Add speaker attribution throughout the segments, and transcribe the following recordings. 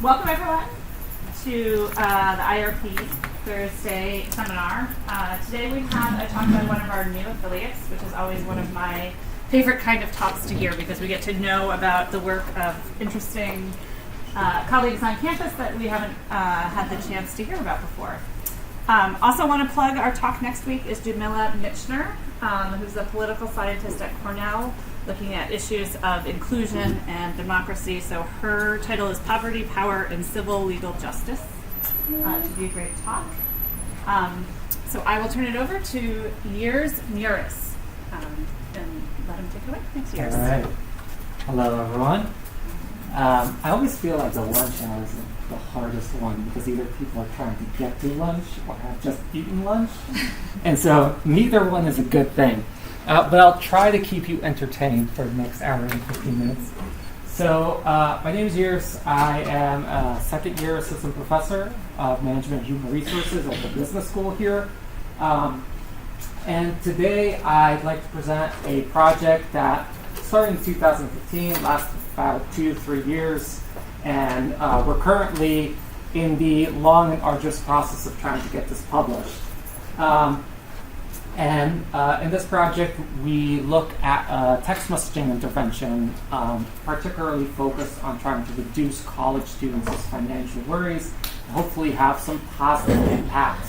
Speaker 1: Welcome everyone to the IRP Thursday seminar. Today we have a talk by one of our new affiliates, which is always one of my favorite kind of talks to hear because we get to know about the work of interesting colleagues on campus that we haven't had the chance to hear about before. Also want to plug our talk next week is Jamila Michener, who's a political scientist at Cornell, looking at issues of inclusion and democracy. So her title is Poverty, Power, and Civil Legal Justice. To be a great talk. So I will turn it over to Jirs Meuris and let him take it away. Thanks, Jirs.
Speaker 2: All right. Hello, everyone. I always feel like the lunch hour is the hardest one because either people are trying to get to lunch or have just eaten lunch. And so neither one is a good thing. But I'll try to keep you entertained for the next hour and 15 minutes. So my name is Jirs. I am a second-year assistant professor of management and human resources at the business school here. And today I'd like to present a project that started in 2015, lasted about 2-3 years, and we're currently in the long and arduous process of trying to get this published. And in this project, we look at text messaging intervention, particularly focused on trying to reduce college students' financial worries, and hopefully have some positive impact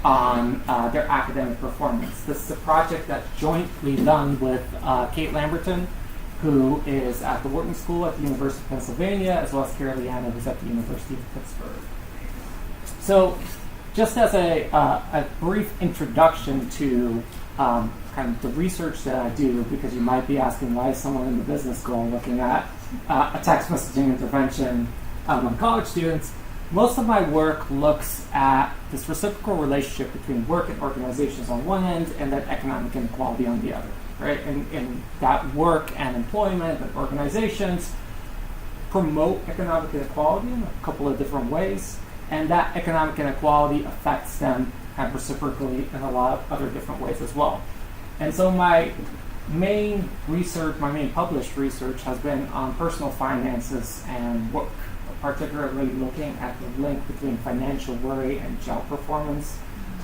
Speaker 2: on their academic performance. This is a project that's jointly done with Kate Lamberton, who is at the Wharton School at the University of Pennsylvania, as well as Kara Liana, who's at the University of Pittsburgh. So, just as a brief introduction to kind of the research that I do, because you might be asking why is someone in the business school looking at a text messaging intervention on college students, most of my work looks at this reciprocal relationship between work and organizations on one end and then economic inequality on the other, right? And that work and employment and organizations promote economic inequality in a couple of different ways. And that economic inequality affects them kind of reciprocally in a lot of other different ways as well. And so my main published research has been on personal finances and work, particularly looking at the link between financial worry and job performance.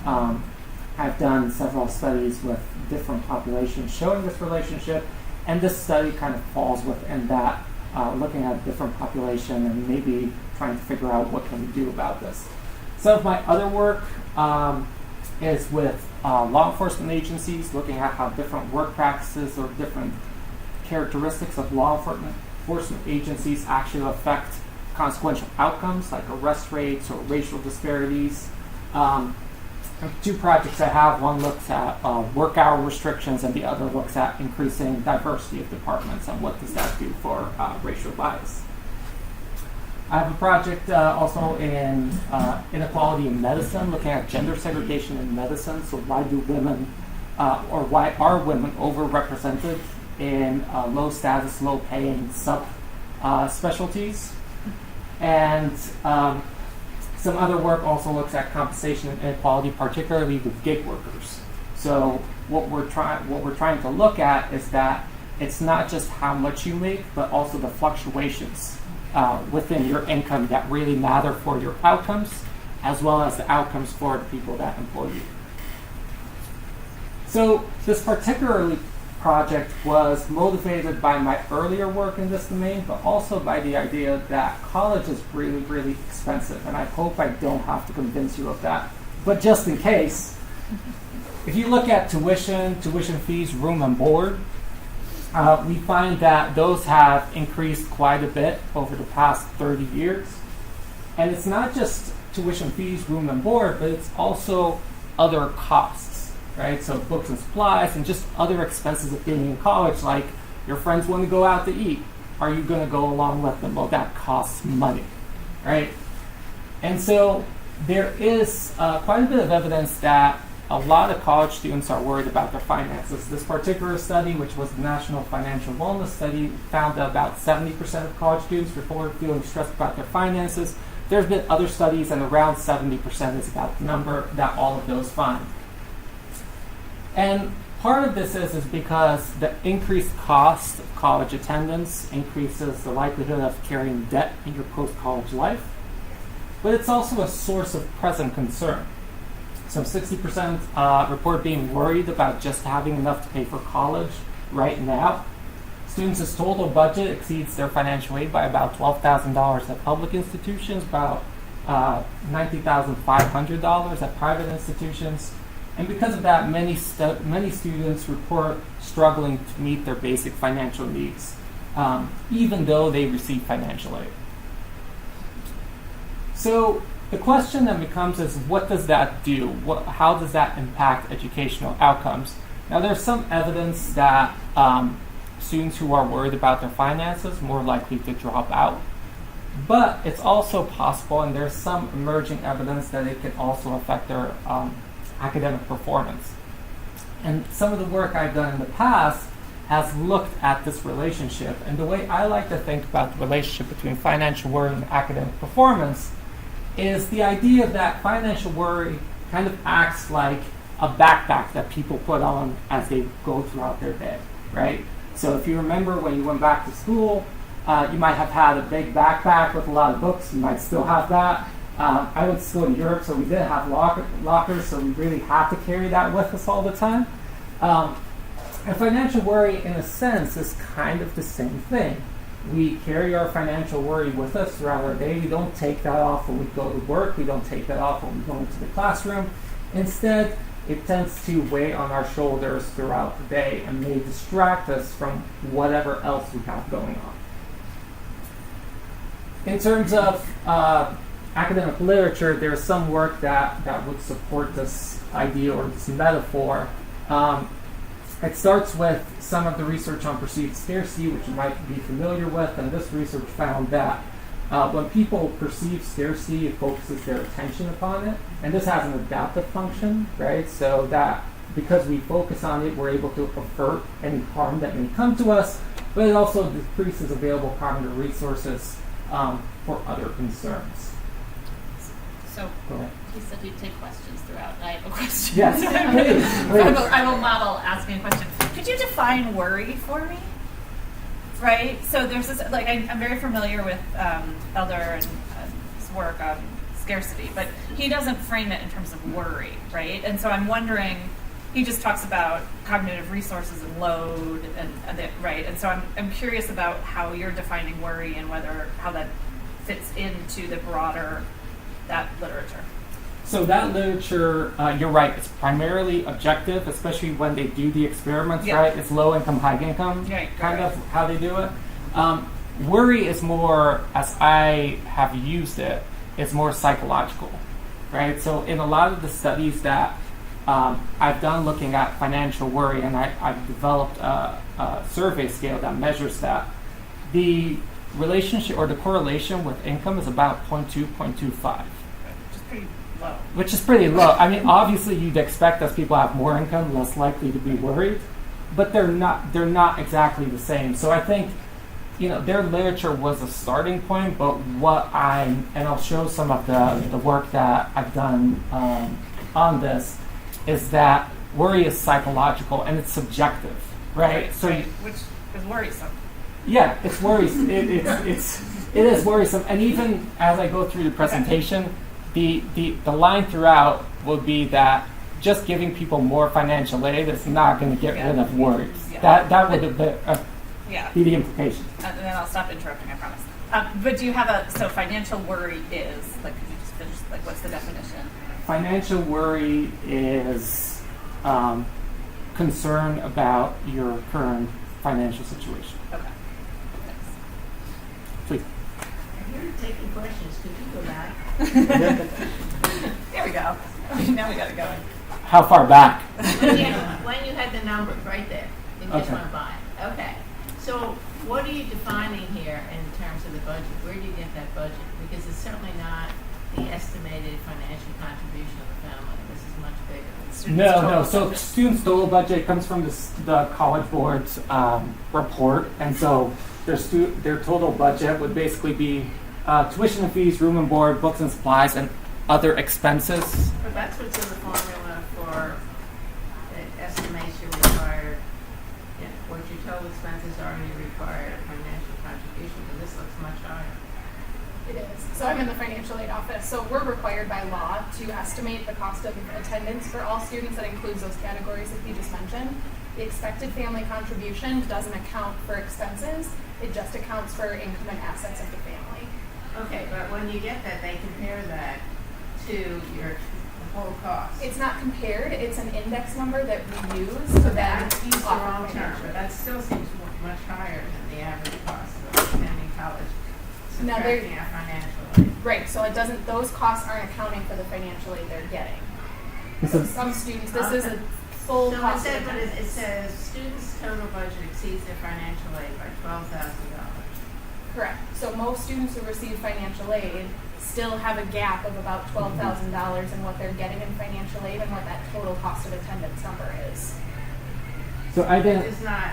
Speaker 2: I've done several studies with different populations showing this relationship, and this study kind of falls within that, looking at a different population and maybe trying to figure out what can we do about this. Some of my other work is with law enforcement agencies, looking at how different work practices or different characteristics of law enforcement agencies actually affect consequential outcomes like arrest rates or racial disparities. Two projects I have, one looks at work hour restrictions and the other looks at increasing diversity of departments and what does that do for racial bias. I have a project also in inequality in medicine, looking at gender segregation in medicine. So why do women, or why are women overrepresented in low status, low paying specialties? And some other work also looks at compensation and inequality, particularly with gig workers. So what we're trying to look at is that it's not just how much you make, but also the fluctuations within your income that really matter for your outcomes, as well as the outcomes for the people that employ you. So this particular project was motivated by my earlier work in this domain, but also by the idea that college is really, really expensive, and I hope I don't have to convince you of that. But just in case, if you look at tuition fees, room and board, we find that those have increased quite a bit over the past 30 years. And it's not just tuition fees, room and board, but it's also other costs, right? So books and supplies and just other expenses of being in college, like your friends want to go out to eat. Are you going to go along with them? Well, that costs money, right? And so there is quite a bit of evidence that a lot of college students are worried about their finances. This particular study, which was the National Financial Wellness Study, found that about 70% of college students reported feeling stressed about their finances. There's been other studies, and around 70% is about the number that all of those find. And part of this is because the increased cost of college attendance increases the likelihood of carrying debt in your post-college life, but it's also a source of present concern. So 60% report being worried about just having enough to pay for college right now. Students' total budget exceeds their financial aid by about $12,000 at public institutions, about $90,500 at private institutions. And because of that, many students report struggling to meet their basic financial needs, even though they receive financial aid. So the question then becomes is, what does that do? How does that impact educational outcomes? Now, there's some evidence that students who are worried about their finances are more likely to drop out. But it's also possible, and there's some emerging evidence that it can also affect their academic performance. And some of the work I've done in the past has looked at this relationship. And the way I like to think about the relationship between financial worry and academic performance is the idea that financial worry kind of acts like a backpack that people put on as they go throughout their day, right? So if you remember when you went back to school, you might have had a big backpack with a lot of books. You might still have that. I went to school in Europe, so we didn't have lockers, so we really had to carry that with us all the time. And financial worry, in a sense, is kind of the same thing. We carry our financial worry with us throughout our day. We don't take that off when we go to work. We don't take that off when we go into the classroom. Instead, it tends to weigh on our shoulders throughout the day and may distract us from whatever else we have going on. In terms of academic literature, there's some work that would support this idea or this metaphor. It starts with some of the research on perceived scarcity, which you might be familiar with, and this research found that when people perceive scarcity, it focuses their attention upon it, and this has an adaptive function, right? So that because we focus on it, we're able to avert any harm that may come to us, but it also decreases available cognitive resources for other concerns.
Speaker 1: So he said we'd take questions throughout. I have a question.
Speaker 2: Yes, please.
Speaker 1: I will model asking a question. Could you define worry for me? Right? So there's this, like, I'm very familiar with Elder and his work on scarcity, but he doesn't frame it in terms of worry, right? And so I'm wondering, he just talks about cognitive resources and load, right? And so I'm curious about how you're defining worry and how that fits into the broader that literature.
Speaker 2: So that literature, you're right, it's primarily objective, especially when they do the experiments, right? It's low income, high income, kind of how they do it. Worry is more, as I have used it, it's more psychological, right? So in a lot of the studies that I've done looking at financial worry, and I've developed a survey scale that measures that, the relationship or the correlation with income is about 0.2, 0.25. Which is pretty low. I mean, obviously you'd expect as people have more income, less likely to be worried, but they're not exactly the same. So I think, their literature was a starting point, but and I'll show some of the work that I've done on this, is that worry is psychological and it's subjective, right?
Speaker 1: Which is worrisome.
Speaker 2: Yeah, it's worrisome. It is worrisome. And even as I go through the presentation, the line throughout will be that just giving people more financial aid is not going to get rid of worries. Yeah. That would be the implication.
Speaker 1: And then I'll stop interrupting, I promise. But do you have so financial worry is, could you just finish, what's the definition?
Speaker 2: Financial worry is concern about your current financial situation.
Speaker 1: Okay. Thanks.
Speaker 2: Please.
Speaker 3: You're taking questions. Could you go back?
Speaker 1: There we go. Now we got it going.
Speaker 2: How far back?
Speaker 3: When you had the numbers right there. You just went by. Okay. So what are you defining here in terms of the budget? Where do you get that budget? Because it's certainly not the estimated financial contribution of the family. This is much bigger.
Speaker 2: No. So students' total budget comes from the College Board's report, and so their total budget would basically be tuition and fees, room and board, books and supplies, and other expenses.
Speaker 3: But that's what's in the formula for it estimates your require, what your total expenses are and you require a financial contribution, but this looks much higher.
Speaker 4: It is. So I'm in the financial aid office. So we're required by law to estimate the cost of attendance for all students. That includes those categories that you just mentioned. The expected family contribution doesn't account for expenses. It just accounts for income and assets of the family.
Speaker 3: Okay, but when you get that, they compare that to the whole cost.
Speaker 4: It's not compared. It's an index number that we use
Speaker 3: So
Speaker 4: to then
Speaker 3: that use the
Speaker 4: offer
Speaker 3: wrong term,
Speaker 4: financial
Speaker 3: but
Speaker 4: aid.
Speaker 3: that still seems much higher than the average cost of attending college,
Speaker 4: Now they're-
Speaker 3: subtracting our financial aid.
Speaker 4: Right. So it doesn't. Those costs aren't accounting for the financial aid they're getting.
Speaker 2: This
Speaker 4: So
Speaker 2: is-
Speaker 4: some students, this is a
Speaker 3: Okay.
Speaker 4: full
Speaker 3: So
Speaker 4: cost of
Speaker 3: it
Speaker 4: attendance.
Speaker 3: says students' total budget exceeds their financial aid by $12,000.
Speaker 4: Correct. So most students who receive financial aid still have a gap of about $12,000 in what they're getting in financial aid and what that total cost of attendance number is.
Speaker 2: So I didn't.
Speaker 3: It's not,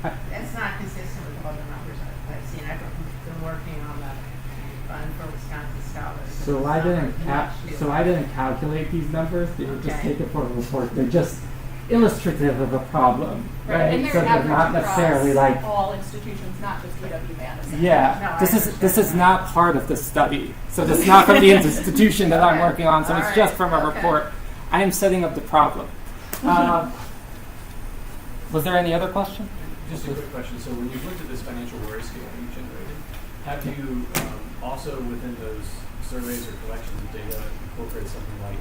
Speaker 3: that's not consistent with all the numbers I've seen. I've been working on the fund for Wisconsin scholars. and
Speaker 2: So
Speaker 3: it's
Speaker 2: I
Speaker 3: not
Speaker 2: didn't.
Speaker 3: much to-
Speaker 2: So I didn't calculate these numbers. They were just
Speaker 3: Okay.
Speaker 2: taken for a report. They're just illustrative of a problem, right?
Speaker 4: And they're
Speaker 2: So they're
Speaker 4: average
Speaker 2: not
Speaker 4: across
Speaker 2: necessarily like.
Speaker 4: all institutions, not just UW Madison.
Speaker 2: Yeah,
Speaker 3: No, I
Speaker 2: this
Speaker 3: understand
Speaker 2: is
Speaker 3: that.
Speaker 2: not part of the study. So this is not from the institution that I'm
Speaker 3: Okay.
Speaker 2: working on. So
Speaker 3: All
Speaker 2: it's
Speaker 3: right.
Speaker 2: just from a
Speaker 3: Okay.
Speaker 2: report. I am setting up the problem. Was there any other question?
Speaker 5: Just a quick question. So when you looked at this financial worry scale you generated, have you also within those surveys or collections of data incorporated something like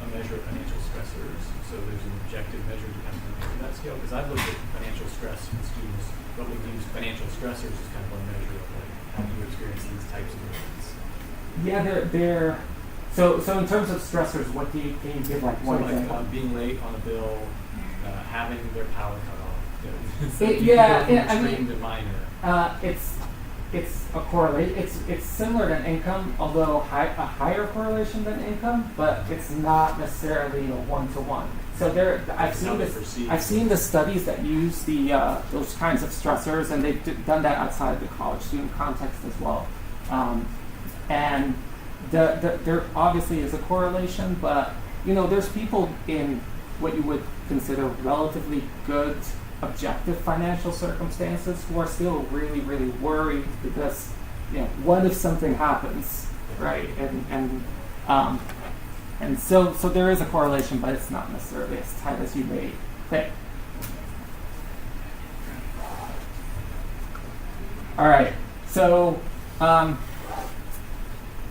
Speaker 5: a measure of financial stressors? So there's an objective measure to kind of compare that scale? Because I've looked at financial stress with students, but we use financial stressors as kind of one measure of like how do you experience these types of events.
Speaker 2: Yeah, they're. So in terms of stressors, what can you give like
Speaker 5: So
Speaker 2: one
Speaker 5: like
Speaker 2: example?
Speaker 5: being late on a bill, having their power cut off. You know, so
Speaker 2: It-
Speaker 5: you can
Speaker 2: yeah,
Speaker 5: go from
Speaker 2: I mean,
Speaker 5: extreme to minor.
Speaker 2: It's a correlation. It's similar to income, although a higher correlation than income, but it's not necessarily a one-to-one. So I've
Speaker 5: How they
Speaker 2: seen
Speaker 5: perceive
Speaker 2: I've seen the studies that use those kinds of stressors, and they've done that outside the college student context as well. And there obviously is a correlation, but there's people in what you would consider relatively good objective financial circumstances who are still really, really worried because, what if something happens, right? And so there is a correlation, but it's not necessarily as tight as you may think. All right, so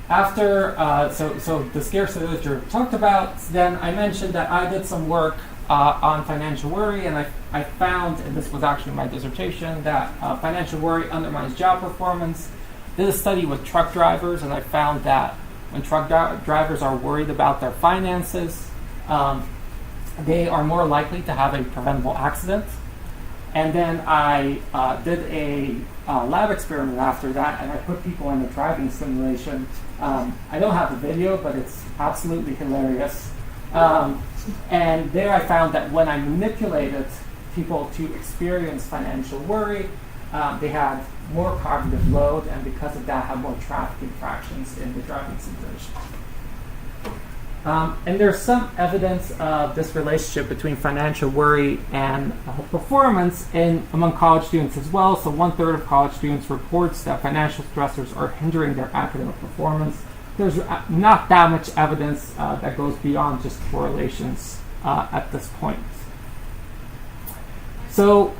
Speaker 2: after so the scarcity literature talked about, then I mentioned that I did some work on financial worry, and I found, and this was actually my dissertation, that financial worry undermines job performance. Did a study with truck drivers, and I found that when truck drivers are worried about their finances, they are more likely to have a preventable accident. And then I did a lab experiment after that, and I put people in a driving simulation. I don't have the video, but it's absolutely hilarious. And there I found that when I manipulated people to experience financial worry, they had more cognitive load, and because of that, had more traffic infractions in the driving simulation. And there's some evidence of this relationship between financial worry and performance among college students as well. So 1/3 of college students reports that financial stressors are hindering their academic performance. There's not that much evidence that goes beyond just correlations at this point. So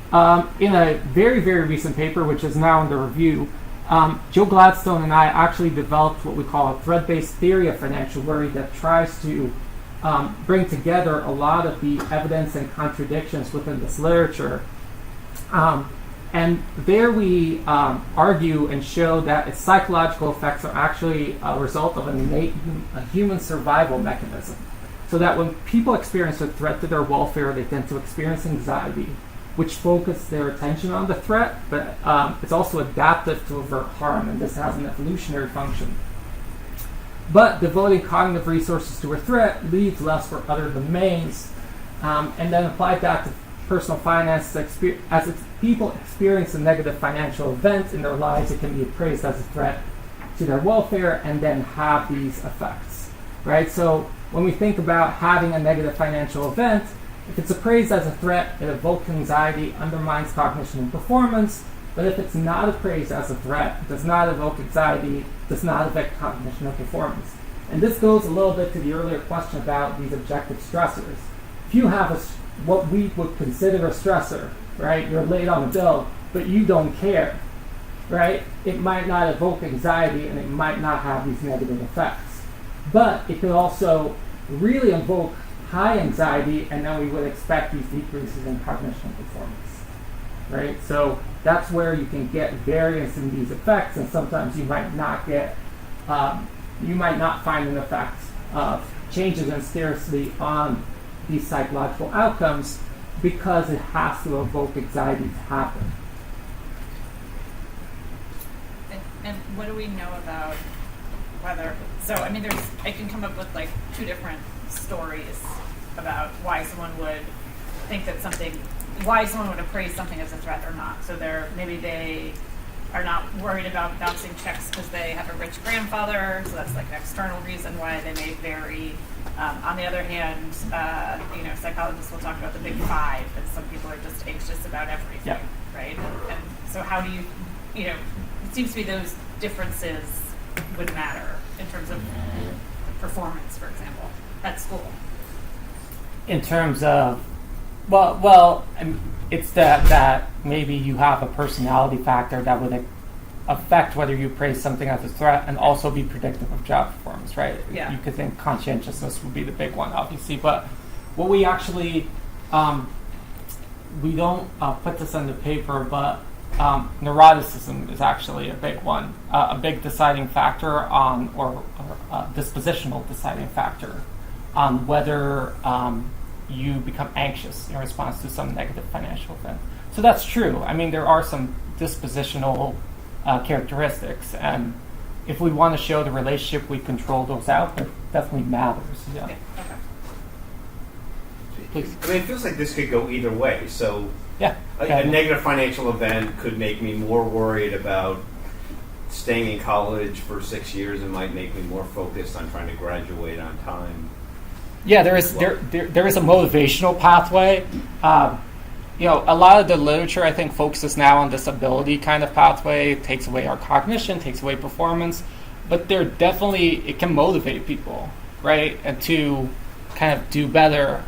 Speaker 2: in a very, very recent paper, which is now under review, Joe Gladstone and I actually developed what we call a thread-based theory of financial worry that tries to bring together a lot of the evidence and contradictions within this literature. And there we argue and show that its psychological effects are actually a result of a human survival mechanism. So that when people experience a threat to their welfare, they tend to experience anxiety, which focus their attention on the threat, but it's also adaptive to avert harm, and this has an evolutionary function. But devoting cognitive resources to a threat leaves less for other domains, and then apply that to personal finance. As people experience a negative financial event in their lives, it can be appraised as a threat to their welfare and then have these effects, right? So when we think about having a negative financial event, If it's appraised as a threat, it evokes anxiety, undermines cognition and performance. But if it's not appraised as a threat, does not evoke anxiety, does not affect cognition or performance. And this goes a little bit to the earlier question about these objective stressors. If you have what we would consider a stressor, right? You're late on a bill, but you don't care, right? It might not evoke anxiety and it might not have these negative effects. But it could also really evoke high anxiety, and then we would expect these decreases in cognition and performance, right? So that's where you can get variance in these effects, and sometimes you might not get, you might not find an effect of changes in scarcity on these psychological outcomes because it has to evoke anxiety to happen.
Speaker 1: And what do we know about whether, so I mean I can come up with like two different stories about why someone would think that why someone would appraise something as a threat or not. So maybe they are not worried about bouncing checks because they have a rich grandfather, so that's like an external reason why they may vary. On the other hand, psychologists will talk about the big five, and some people are just anxious about everything, right? And so how do you, it seems to me those differences would matter in terms of performance, for example, at school.
Speaker 2: In terms of, well, it's that maybe you have a personality factor that would affect whether you praise something as a threat and also be predictive of job performance, right?
Speaker 1: Yeah.
Speaker 2: You could think conscientiousness would be the big one, obviously, but what we actually, we don't put this on the paper, but neuroticism is actually a big one, a big deciding factor on, or dispositional deciding factor on whether you become anxious in response to some negative financial event. So that's true. I mean, there are some dispositional characteristics, and if we want to show the relationship, we control those out, but definitely matters. Yeah.
Speaker 1: Okay.
Speaker 2: Please.
Speaker 6: I mean, it feels like this could go either way. So
Speaker 2: Yeah.
Speaker 6: a negative financial event could make me more worried about staying in college for 6 years. It might make me more focused on trying to graduate on time.
Speaker 2: Yeah, there is a motivational pathway. A lot of the literature, I think, focuses now on this ability kind of pathway. It takes away our cognition, takes away performance, but it can motivate people, right, and to kind of do better.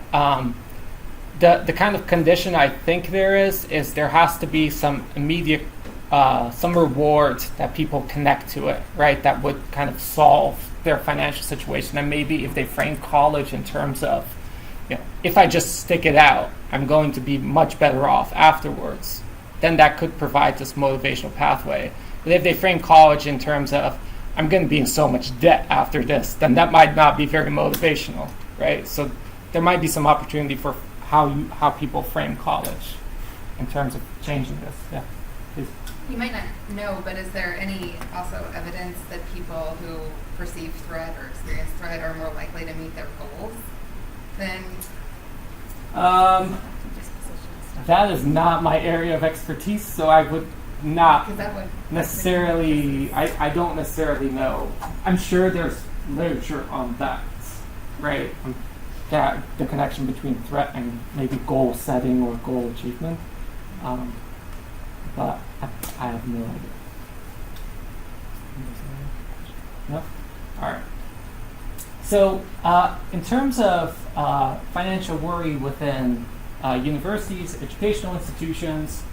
Speaker 2: The kind of condition I think there is there has to be some immediate, some rewards that people connect to it, right, that would kind of solve their financial situation. And maybe if they frame college in terms of, if I just stick it out, I'm going to be much better off afterwards, then that could provide this motivational pathway. But if they frame college in terms of, I'm going to be in so much debt after this, then that might not be very motivational, right? So there might be some opportunity for how people frame college in terms of changing this. Yeah, please.
Speaker 7: You might not know, but is there any also evidence that people who perceive threat or experience threat are more likely to meet their goals than?
Speaker 2: That is not my area of expertise, so I would not necessarily. I don't necessarily know. I'm sure there's literature on that, right? That the connection between threat and maybe goal setting or goal achievement. But I have no idea. No? All right. So in terms of financial worry within universities, educational institutions,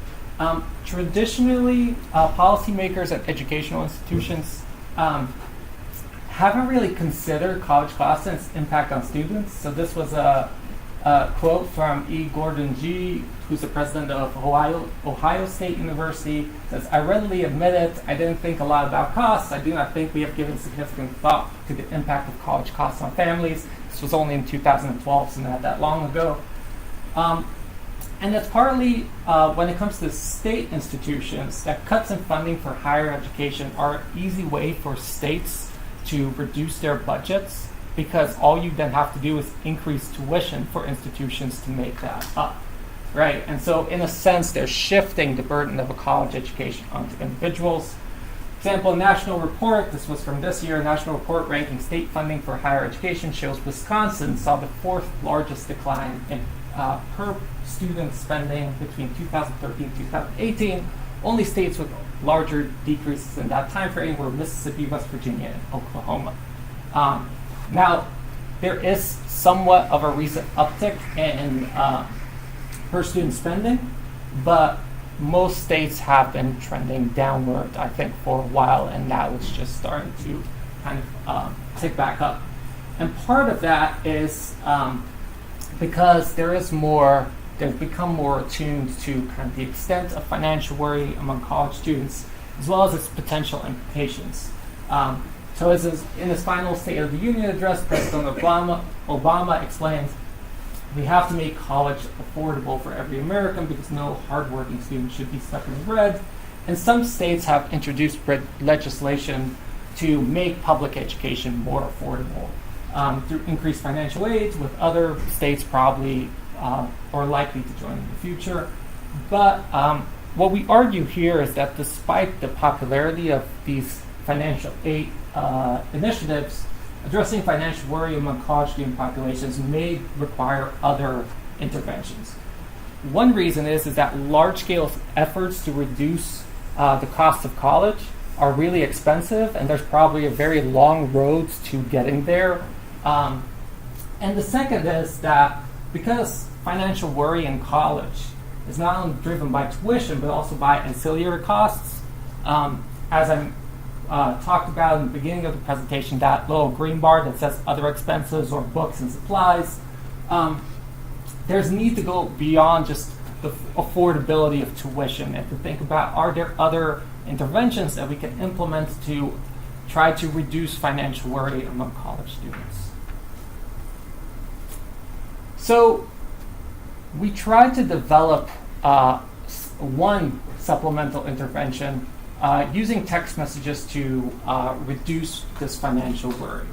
Speaker 2: traditionally policymakers at educational institutions haven't really considered college costs and its impact on students. So this was a quote from E. Gordon G., who's the president of Ohio State University. Says, "I readily admit it, I didn't think a lot about costs. I do not think we have given significant thought to the impact of college costs on families." This was only in 2012, so not that long ago. And that's partly when it comes to state institutions, that cuts in funding for higher education are an easy way for states to reduce their budgets, because all you then have to do is increase tuition for institutions to make that up, right? And so in a sense, they're shifting the burden of a college education onto individuals. Example, national report, this was from this year, a national report ranking state funding for higher education shows Wisconsin saw the fourth largest decline in per student spending between 2013 and 2018, only states with larger decreases in that time frame were Mississippi, West Virginia, and Oklahoma. Now, there is somewhat of a recent uptick in per student spending, but most states have been trending downward, I think, for a while, and now it's just starting to kind of tick back up. And part of that is because there's become more attuned to kind of the extent of financial worry among college students, as well as its potential implications. So as in his final State of the Union address, President Obama explained, "We have to make college affordable for every American because no hardworking student should be stuck in the red." And some states have introduced legislation to make public education more affordable through increased financial aid, with other states probably or likely to join in the future. But what we argue here is that despite the popularity of these financial aid initiatives, addressing financial worry among college student populations may require other interventions. One reason is that large-scale efforts to reduce the cost of college are really expensive, and there's probably a very long road to getting there. And the second is that because financial worry in college is not only driven by tuition, but also by ancillary costs, as I talked about in the beginning of the presentation, that little green bar that says other expenses or books and supplies, there's a need to go beyond just the affordability of tuition and to think about, are there other interventions that we can implement to try to reduce financial worry among college students? So we tried to develop one supplemental intervention using text messages to reduce this financial worry.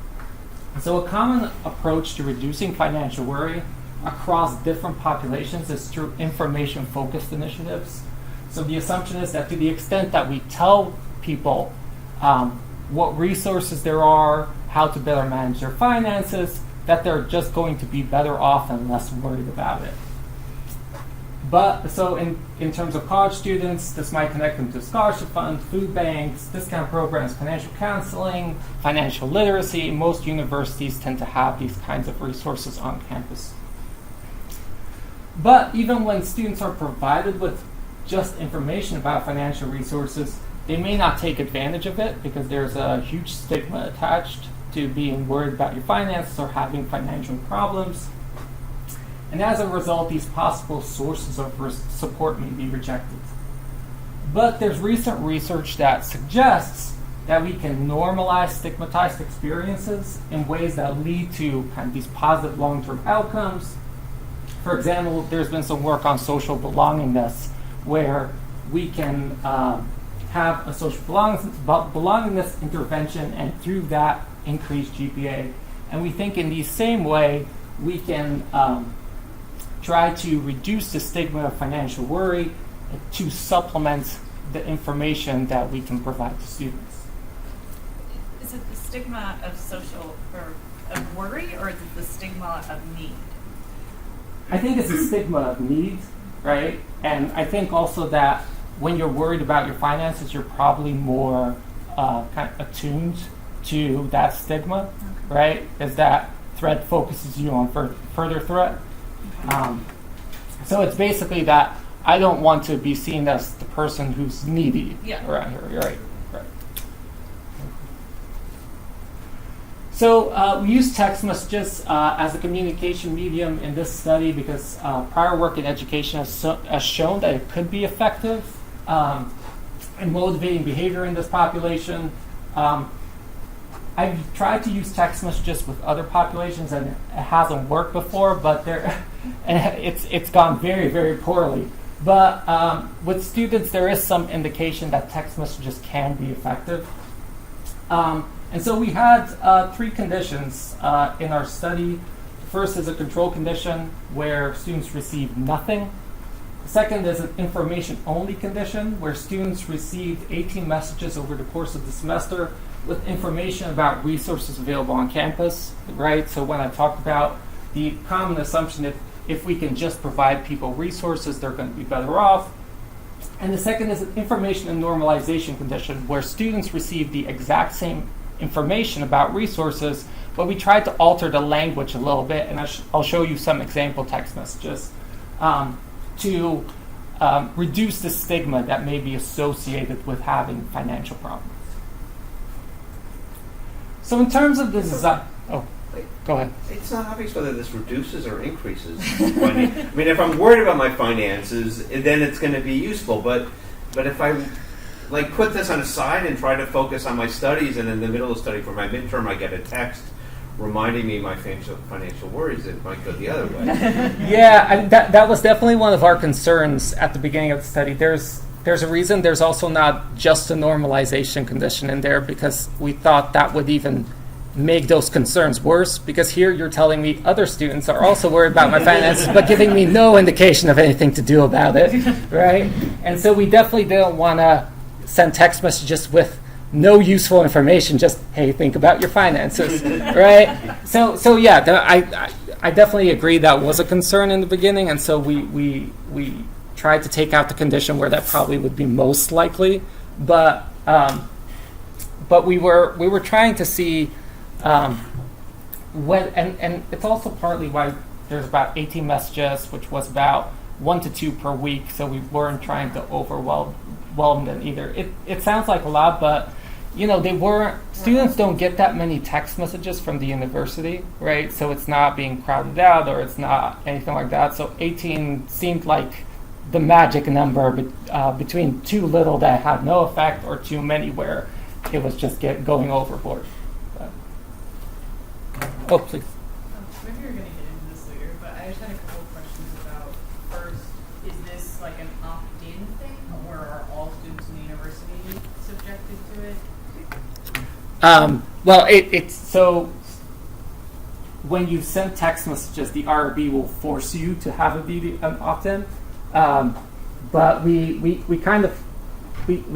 Speaker 2: So a common approach to reducing financial worry across different populations is through information-focused initiatives. So the assumption is that to the extent that we tell people what resources there are, how to better manage their finances, that they're just going to be better off and less worried about it. But so in terms of college students, this might connect them to scholarship funds, food banks, discount programs, financial counseling, financial literacy. Most universities tend to have these kinds of resources on campus. But even when students are provided with just information about financial resources, they may not take advantage of it because there's a huge stigma attached to being worried about your finances or having financial problems. And as a result, these possible sources of support may be rejected. But there's recent research that suggests that we can normalize stigmatized experiences in ways that lead to kind of these positive long-term outcomes. For example, there's been some work on social belongingness where we can have a social belongingness intervention and through that increase GPA. And we think in the same way we can try to reduce the stigma of financial worry to supplement the information that we can provide to students.
Speaker 1: Is it the stigma of social or of worry, or is it the stigma of need?
Speaker 2: I think it's a stigma of need, right? And I think also that when you're worried about your finances, you're probably more kind of attuned to that stigma, right? As that threat focuses you on further threat. So it's basically that I don't want to be seen as the person who's needy around here. You're right. So we use text messages as a communication medium in this study because prior work in education has shown that it could be effective in motivating behavior in this population. I've tried to use text messages with other populations and it hasn't worked before, but it's gone very, very poorly. But with students, there is some indication that text messages can be effective. And so we had three conditions in our study. The first is a control condition where students receive nothing. The second is an information-only condition where students received 18 messages over the course of the semester with information about resources available on campus, right? So when I talked about the common assumption that if we can just provide people resources, they're going to be better off. And the second is an information and normalization condition, where students receive the exact same information about resources, but we tried to alter the language a little bit, and I'll show you some example text messages to reduce the stigma that may be associated with having financial problems. So in terms of the design, go ahead.
Speaker 6: It's not obvious whether this reduces or increases. I mean, if I'm worried about my finances, then it's going to be useful. But if I put this on a side and try to focus on my studies, and in the middle of study for my midterm, I get a text reminding me of my financial worries, it might go the other way.
Speaker 2: Yeah, that was definitely one of our concerns at the beginning of the study. There's a reason there's also not just a normalization condition in there, because we thought that would even make those concerns worse, because here you're telling me other students are also worried about my finances but giving me no indication of anything to do about it, right? And so we definitely didn't want to send text messages with no useful information, just, hey, think about your finances, right? So yeah, I definitely agree that was a concern in the beginning, and so we tried to take out the condition where that probably would be most likely, but we were trying to see when, and it's also partly why there's about 18 messages, which was about 1 to 2 per week, so we weren't trying to overwhelm them either. It sounds like a lot, but students don't get that many text messages from the university, right? So it's not being crowded out, or it's not anything like that. So 18 seemed like the magic number between too little that had no effect, or too many where it was just going overboard. Oh, please.
Speaker 8: Maybe you're going to get into this later, but I just had a couple of questions about, first, is this like an opt-in thing, or are all students in the university subjected to it?
Speaker 2: Well, it's so when you send text messages, the IRB will force you to have it be an opt-in. But we kind of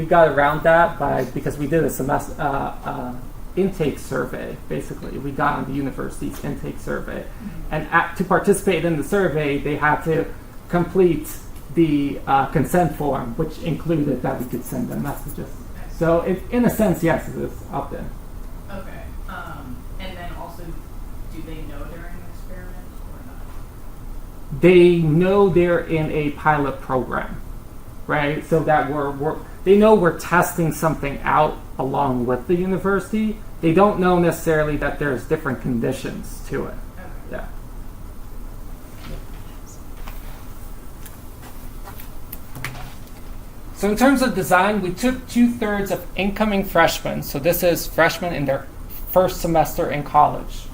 Speaker 2: got around that because we did a semester intake survey. Basically, we got on the university's intake survey, and to participate in the survey, they had to complete the consent form, which included that we could send them messages. So, in a sense, yes, it is opt-in.
Speaker 8: Okay. And then also, do they know they're in an experiment or not?
Speaker 2: They know they're in a pilot program, right? So that they know we're testing something out along with the university. They don't know necessarily that there's different conditions to it.
Speaker 8: Okay.
Speaker 2: Yeah. So in terms of design, we took 2/3 of incoming freshmen. So this is freshmen in their first semester in college.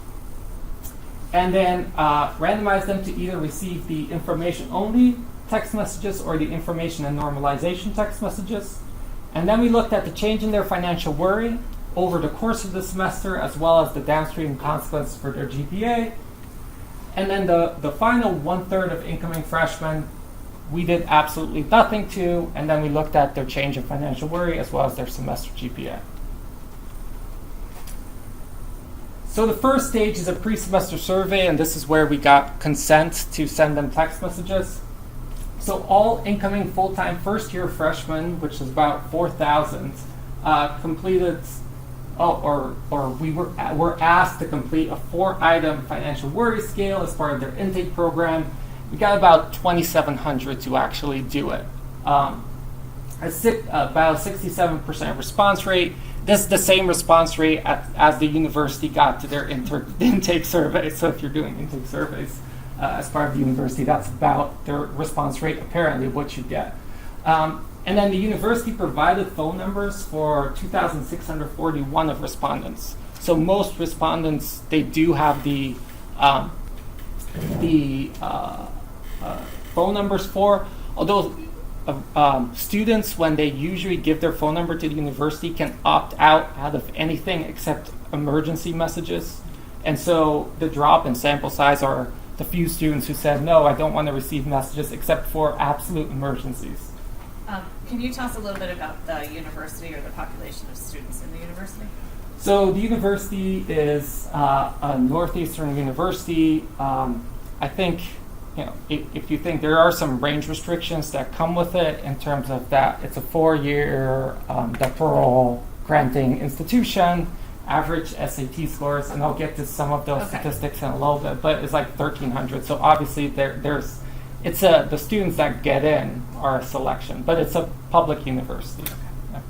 Speaker 2: And then randomized them to either receive the information-only text messages or the information and normalization text messages. And then we looked at the change in their financial worry over the course of the semester, as well as the downstream consequences for their GPA. And then the final 1/3 of incoming freshmen, we did absolutely nothing to, and then we looked at their change in financial worry as well as their semester GPA. So the first stage is a pre-semester survey, and this is where we got consent to send them text messages. So all incoming full-time first-year freshmen, which is about 4,000, completed, we were asked to complete a 4-item financial worry scale as part of their intake program. We got about 2,700 to actually do it. About 67% response rate. This is the same response rate as the university got to their intake survey. So if you're doing intake surveys as part of the university, that's about their response rate, apparently, what you get. And then the university provided phone numbers for 2,641 of respondents. So most respondents, they do have the phone numbers for, although students, when they usually give their phone number to the university, can opt out of anything except emergency messages. And so the drop in sample size are the few students who said, no, I don't want to receive messages except for absolute emergencies.
Speaker 1: Can you tell us a little bit about the university or the population of students in the university?
Speaker 2: So the university is a Northeastern university. I think if you think there are some range restrictions that come with it in terms of that, it's a 4-year deferral granting institution, average SAT scores, and I'll get to some of those statistics in a little bit, but it's like 1,300. So obviously the students that get in are a selection, but it's a public university. Yeah.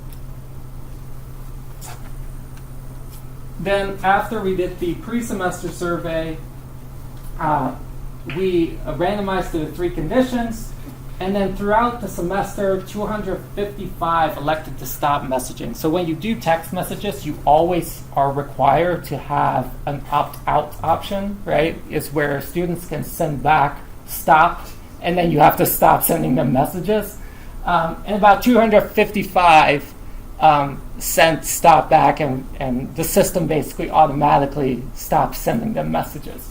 Speaker 2: Then after we did the pre-semester survey, we randomized to the 3 conditions, and then throughout the semester, 255 elected to stop messaging. So when you do text messages, you always are required to have an opt-out option, right? Is where students can send back stop, and then you have to stop sending them messages. And about 255 sent stop back, and the system basically automatically stops sending them messages.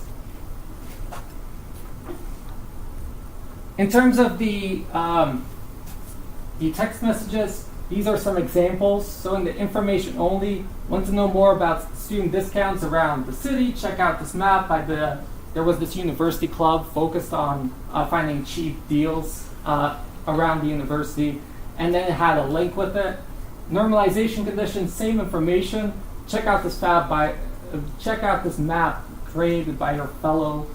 Speaker 2: In terms of the text messages, these are some examples. So in the information only, want to know more about student discounts around the city, check out this map there was this university club focused on finding cheap deals around the university, and then it had a link with it. Normalization conditions, same information. Check out this map created by your fellow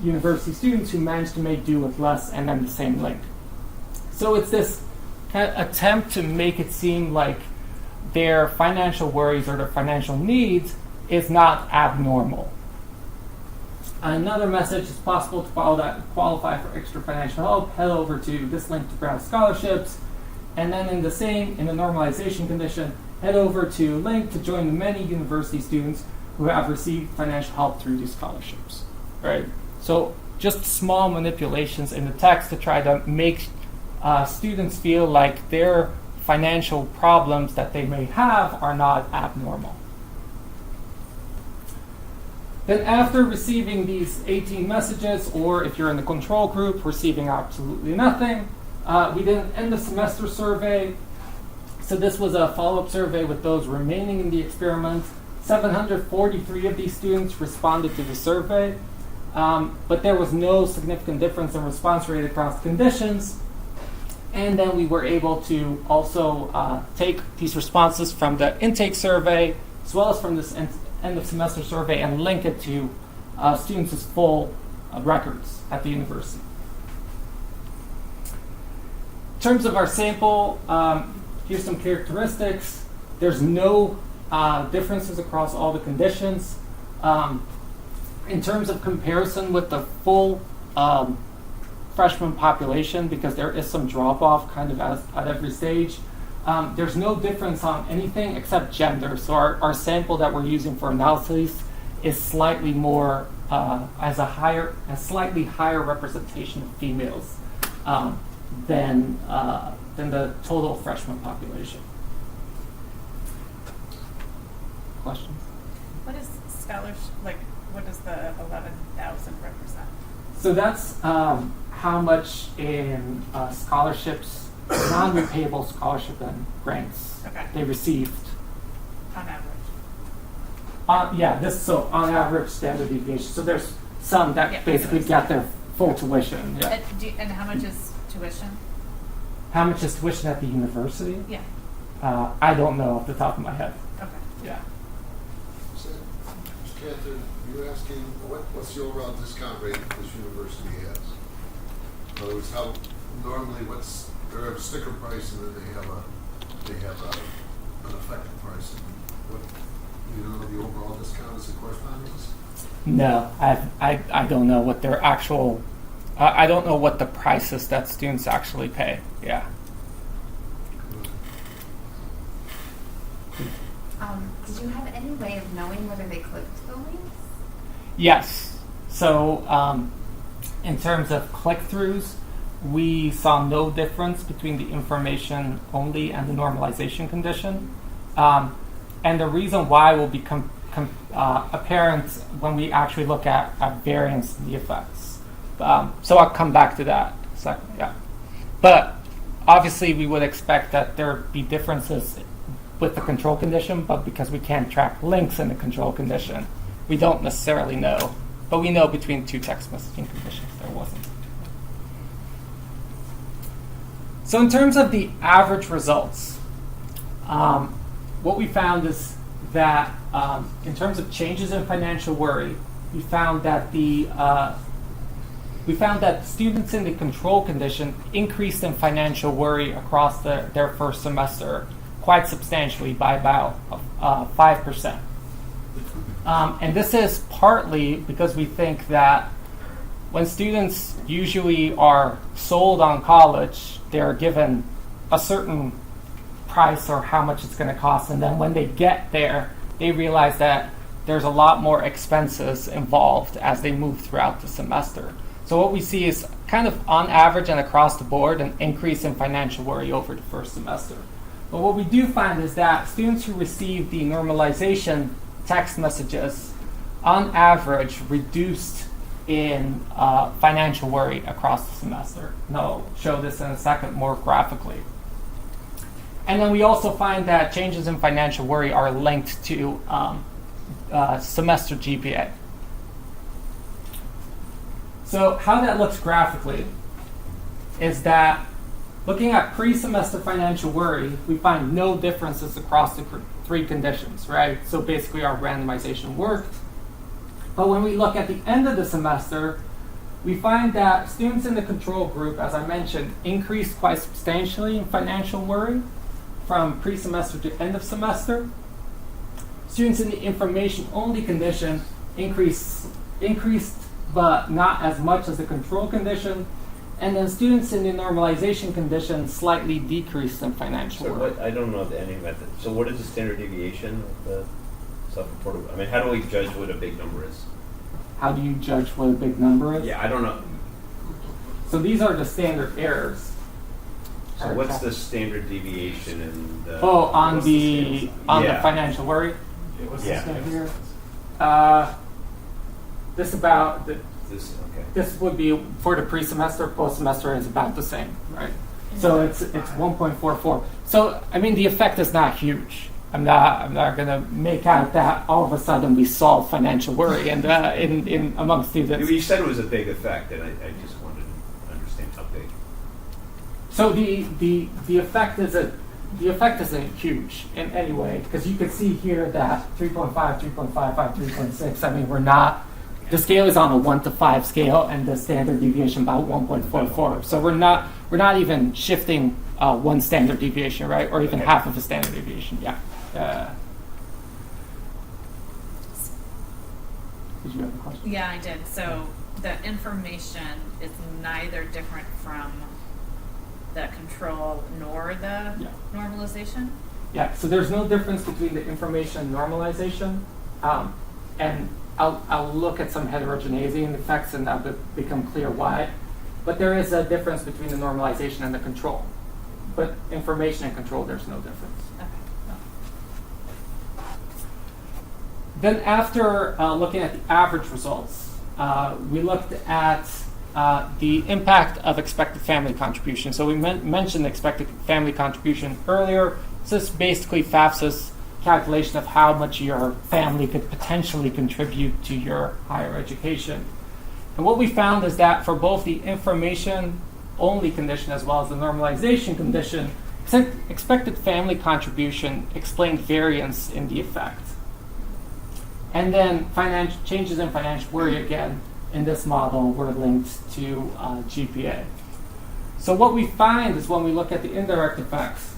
Speaker 2: university students who managed to make do with less, and then the same link. So it's this kind of attempt to make it seem like their financial worries or their financial needs is not abnormal. Another message: it's possible to qualify for extra financial help. Head over to this link to browse scholarships. And then in the normalization condition, head over to link to join the many university students who have received financial help through these scholarships. Right? So just small manipulations in the text to try to make students feel like their financial problems that they may have are not abnormal. Then after receiving these 18 messages, or if you're in the control group, receiving absolutely nothing, we did an end of semester survey. So this was a follow-up survey with those remaining in the experiment. 743 of these students responded to the survey. But there was no significant difference in response rate across conditions. And then we were able to also take these responses from the intake survey, as well as from this end of semester survey, and link it to students' full records at the university. In terms of our sample, here's some characteristics. There's no differences across all the conditions. In terms of comparison with the full freshman population, because there is some drop-off kind of at every stage, there's no difference on anything except gender. So our sample that we're using for analysis is slightly more, has a slightly higher representation of females than the total freshman population. Questions?
Speaker 1: What is scholarship, what does the 11,000 represent?
Speaker 2: So that's how much in scholarships, non-repayable scholarship and grants they received.
Speaker 1: On average?
Speaker 2: On average standard deviation. So there's some that basically get their full tuition. Yeah.
Speaker 1: And how much is tuition?
Speaker 2: How much is tuition at the university?
Speaker 1: Yeah.
Speaker 2: I don't know off the top of my head.
Speaker 1: Okay.
Speaker 2: Yeah.
Speaker 9: So, Mr. Cantor, you're asking what's the overall discount rate this university has? In other words, how normally they have a sticker price and then they have an effective price. And what the overall discount is the correspondence?
Speaker 2: No, I don't know what their actual. I don't know what the price is that students actually pay. Yeah.
Speaker 7: Did you have any way of knowing whether they clicked the links?
Speaker 2: Yes. So in terms of click-throughs, we saw no difference between the information only and the normalization condition. And the reason why will become apparent when we actually look at variance in the effects. So I'll come back to that in a second. Yeah. But obviously we would expect that there be differences with the control condition, but because we can't track links in the control condition, we don't necessarily know. But we know between two text messaging conditions there wasn't. So in terms of the average results, what we found is that in terms of changes in financial worry, we found that students in the control condition increased in financial worry across their first semester quite substantially by about 5%. And this is partly because we think that when students usually are sold on college, they're given a certain price or how much it's going to cost, and then when they get there, they realize that there's a lot more expenses involved as they move throughout the semester. So what we see is kind of on average and across the board an increase in financial worry over the first semester. But what we do find is that students who receive the normalization text messages on average reduced in financial worry across the semester. And I'll show this in a second more graphically. And then we also find that changes in financial worry are linked to semester GPA. So how that looks graphically is that looking at pre-semester financial worry, we find no differences across the three conditions, right? So basically our randomization worked. But when we look at the end of the semester, we find that students in the control group, as I mentioned, increased quite substantially in financial worry from pre-semester to end of semester. Students in the information-only condition increased, but not as much as the control condition. And then students in the normalization condition slightly decreased in financial
Speaker 6: So
Speaker 2: worry.
Speaker 6: what, I don't know any method. So what is the standard deviation of the self-reported? I mean, how do we judge what a big number is?
Speaker 2: How do you judge what a big number is?
Speaker 6: Yeah, I don't know.
Speaker 2: So these are the standard errors.
Speaker 6: So what's the standard deviation in the?
Speaker 2: On
Speaker 5: what's
Speaker 2: the
Speaker 6: Yeah.
Speaker 2: financial worry?
Speaker 5: Yeah, what's
Speaker 6: Yeah.
Speaker 5: the
Speaker 2: Here.
Speaker 5: scale?
Speaker 2: This would be for the pre-semester, post-semester is about the same, right? So it's 1.44. So I mean the effect is not huge. I'm not gonna make out that all of a sudden we solve financial worry and in among students.
Speaker 6: You said it was a big effect, and I just wanted to understand how big.
Speaker 2: So the effect isn't huge in any way, because you can see here that 3.5, 3.55, 3.6. I mean, the scale is on a 1 to 5 scale, and the standard deviation about 1.44. So we're not even shifting one standard deviation, right, or even
Speaker 6: Okay.
Speaker 2: half of a standard deviation. Yeah. Did you have a question?
Speaker 1: Yeah, I did. So the information is neither different from the control nor the
Speaker 2: Yeah.
Speaker 1: normalization?
Speaker 2: Yeah, so there's no difference between the information normalization, and I'll look at some heterogeneity in effects and that'll become clear why. But there is a difference between the normalization and the control. But information and control, there's no difference.
Speaker 1: Okay.
Speaker 2: Then after looking at the average results, we looked at the impact of expected family contribution. So we mentioned expected family contribution earlier. So this is basically FAFSA's calculation of how much your family could potentially contribute to your higher education. And what we found is that for both the information-only condition as well as the normalization condition, expected family contribution explained variance in the effect. And then changes in financial worry, again, in this model were linked to GPA. So what we find is when we look at the indirect effects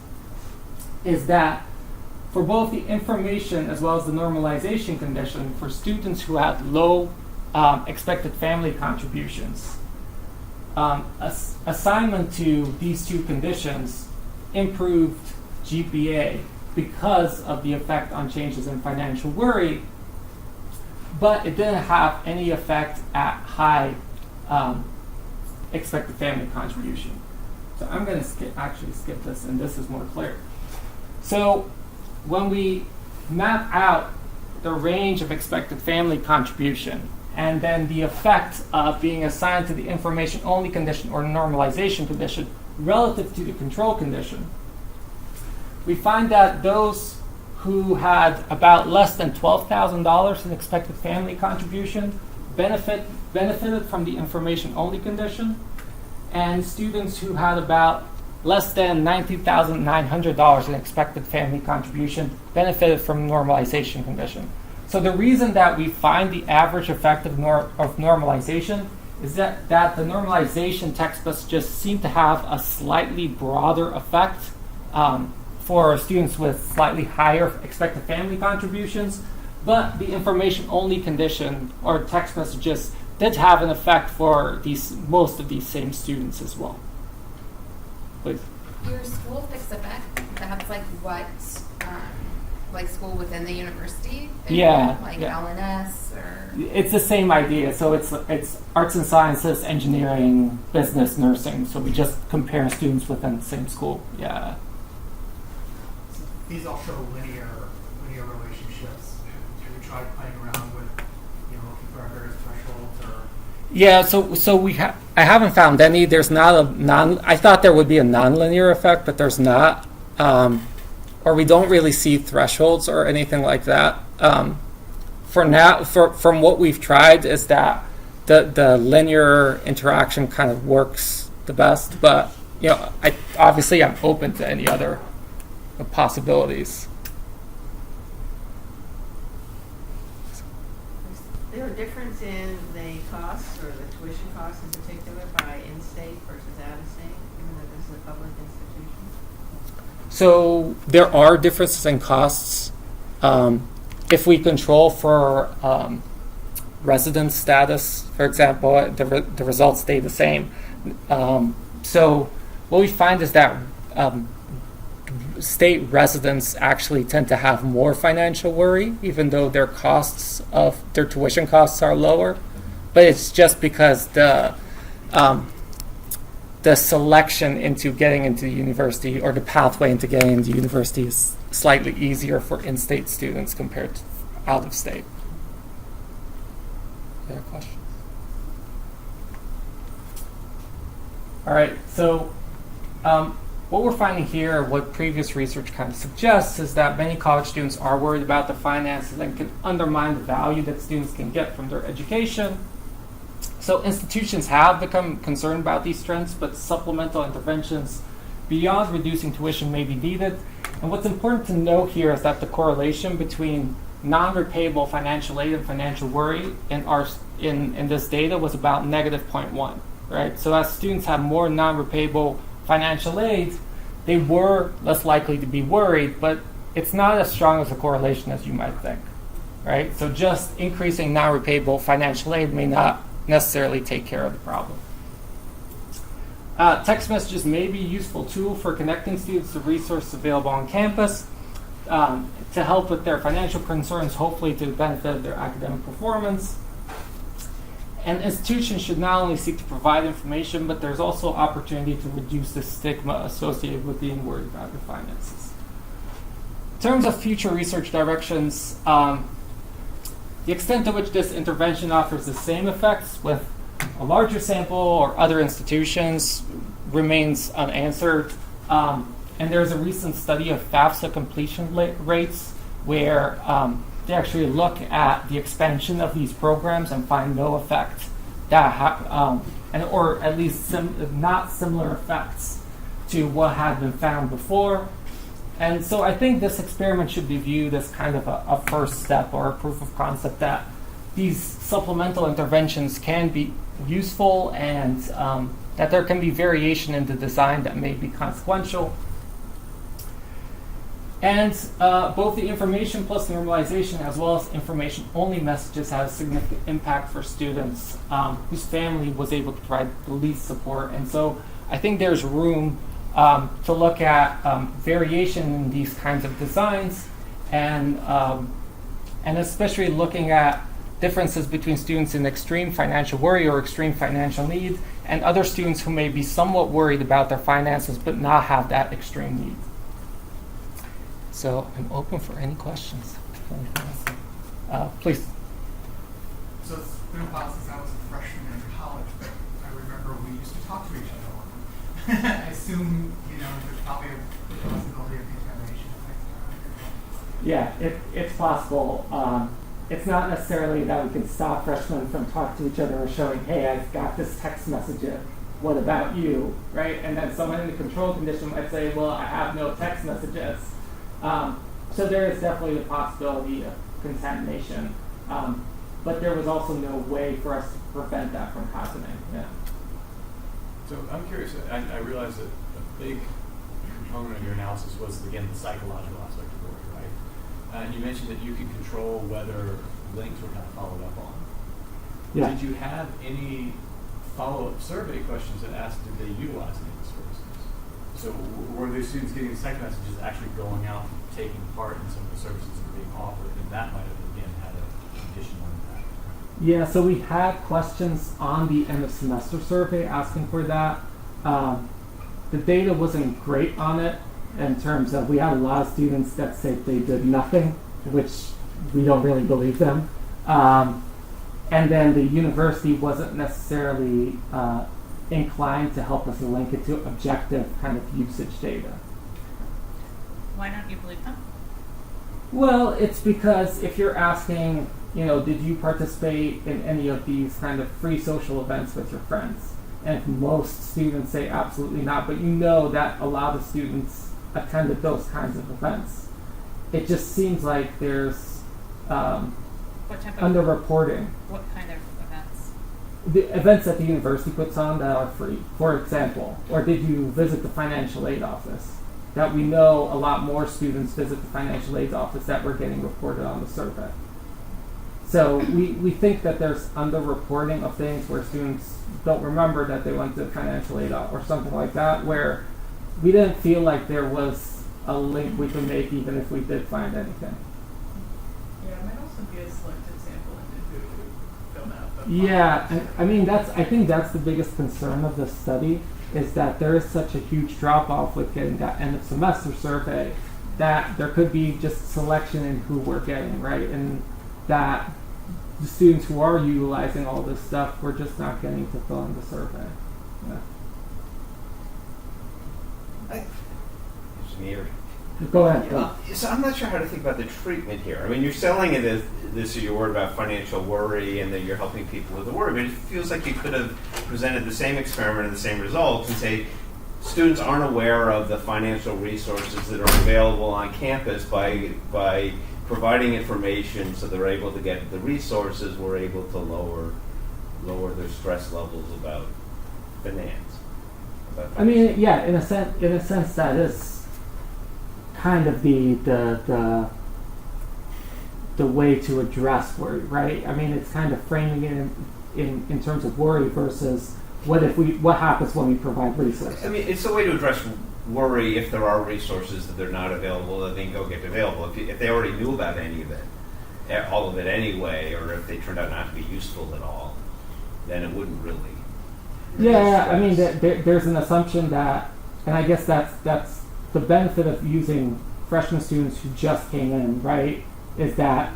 Speaker 2: is that for both the information as well as the normalization condition, for students who had low expected family contributions, assignment to these two conditions improved GPA because of the effect on changes in financial worry, but it didn't have any effect at high expected family contribution. So I'm going to skip this, and this is more clear. So when we map out the range of expected family contribution and then the effect of being assigned to the information-only condition or normalization condition relative to the control condition, we find that those who had about less than $12,000 in expected family contribution benefited from the information-only condition, and students who had about less than $19,900 in expected family contribution benefited from normalization condition. So the reason that we find the average effect of normalization is that the normalization text messages seem to have a slightly broader effect for students with slightly higher expected family contributions, but the information-only condition or text messages did have an effect for most of these same students as well. Please.
Speaker 7: Your school fixed effect, that's like what, like school within the university?
Speaker 2: Yeah.
Speaker 7: Like
Speaker 2: yeah.
Speaker 7: LNS or?
Speaker 2: It's the same idea. So it's arts and sciences, engineering, business, nursing. So we just compare students within the same school. Yeah.
Speaker 10: These all show linear relationships. Have you tried playing around with, looking for various thresholds or?
Speaker 2: Yeah. So I haven't found any. There's not I thought there would be a nonlinear effect, but there's not. Or we don't really see thresholds or anything like that. For now, from what we've tried, is that the linear interaction kind of works the best. But I'm open to any other possibilities.
Speaker 3: Is there a difference in the costs or the tuition costs in particular by in-state versus out-of-state, even though this is a public institution?
Speaker 2: So there are differences in costs. If we control for residence status, for example, the results stay the same. So what we find is that state residents actually tend to have more financial worry, even though their tuition costs are lower. But it's just because the selection into getting into the university or the pathway into getting into university is slightly easier for in-state students compared to out-of-state. Other questions? All right, so what we're finding here, what previous research kind of suggests, is that many college students are worried about their finances and can undermine the value that students can get from their education. So institutions have become concerned about these trends, but supplemental interventions beyond reducing tuition may be needed. And what's important to note here is that the correlation between non-repayable financial aid and financial worry in this data was about -0.1, right? So as students have more non-repayable financial aid, they were less likely to be worried, but it's not as strong as a correlation as you might think, right? So just increasing non-repayable financial aid may not necessarily take care of the problem. Text messages may be a useful tool for connecting students to resources available on campus to help with their financial concerns, hopefully to the benefit of their academic performance. And institutions should not only seek to provide information, but there's also opportunity to reduce the stigma associated with being worried about your finances. In terms of future research directions, the extent to which this intervention offers the same effects with a larger sample or other institutions remains unanswered. And there's a recent study of FAFSA completion rates where they actually look at the expansion of these programs and find no effect or at least not similar effects to what had been found before. And so I think this experiment should be viewed as kind of a first step or a proof of concept that these supplemental interventions can be useful and that there can be variation in the design that may be consequential. And both the information plus normalization as well as information-only messages have a significant impact for students whose family was able to provide the least support. And so I think there's room to look at variation in these kinds of designs and especially looking at differences between students in extreme financial worry or extreme financial need and other students who may be somewhat worried about their finances but not have that extreme need. So I'm open for any questions. Please.
Speaker 10: So it's been a while since I was a freshman in college, but I remember we used to talk to each other a lot. I assume, there's probably a possibility of contamination.
Speaker 2: Yeah, it's possible. It's not necessarily that we can stop freshmen from talking to each other or showing, hey, I've got this text message what about you, right? And then someone in the control condition might say, well, I have no text messages. So there is definitely the possibility of contamination. But there was also no way for us to prevent that from happening. Yeah.
Speaker 5: So I'm curious, I realize that a big component of your analysis was, again, the psychological aspect of worry, right? And you mentioned that you could control whether links were kind of followed up on.
Speaker 2: Yeah.
Speaker 5: Did you have any follow-up survey questions that asked did they utilize any of the services? So were the students getting text messages actually going out and taking part in some of the services that were being offered? And that might have, again, had an additional impact.
Speaker 2: Yeah, so we had questions on the end of semester survey asking for that. The data wasn't great on it in terms of we had a lot of students that said they did nothing, which we don't really believe them. And then the university wasn't necessarily inclined to help us link it to objective kind of usage data.
Speaker 1: Why don't you believe them?
Speaker 2: Well, it's because if you're asking, did you participate in any of these kind of free social events with your friends? And if most students say absolutely not, but that a lot of students attended those kinds of events. It just seems like there's
Speaker 1: What type of
Speaker 2: underreporting.
Speaker 1: What kind of events?
Speaker 2: The events that the university puts on that are free, for example, or did you visit the financial aid office? That we know a lot more students visit the financial aid office that were getting reported on the survey. So we think that there's underreporting of things where students don't remember that they went to financial aid or something like that, where we didn't feel like there was a link we could make even if we did find anything.
Speaker 8: Yeah, it might also be a selected sample into who filled out the
Speaker 2: Yeah, and I think that's the biggest concern of this study, is that there is such a huge drop off with getting that end of semester survey that there could be just selection in who we're getting, right? And that the students who are utilizing all this stuff, we're just not getting to fill in the survey. Yeah.
Speaker 6: It's me.
Speaker 2: Go ahead.
Speaker 6: So I'm not sure how to think about the treatment here. I mean, you're selling it as this, you're worried about financial worry and that you're helping people with the worry, but it feels like you could have presented the same experiment and the same results and say students aren't aware of the financial resources that are available on campus by providing information so they're able to get the resources, we're able to lower their stress levels about finance.
Speaker 2: I mean, yeah, in a sense that is kind of the way to address worry, right? I mean, it's kind of framing it in terms of worry versus what happens when we provide resources.
Speaker 6: I mean, it's a way to address worry if there are resources that they're not available that they can go get available. If they already knew about any of it, all of it anyway, or if they turned out not to be useful at all, then it wouldn't really.
Speaker 2: Yeah, I mean, there's an assumption that, and I guess that's the benefit of using freshman students who just came in, right? Is that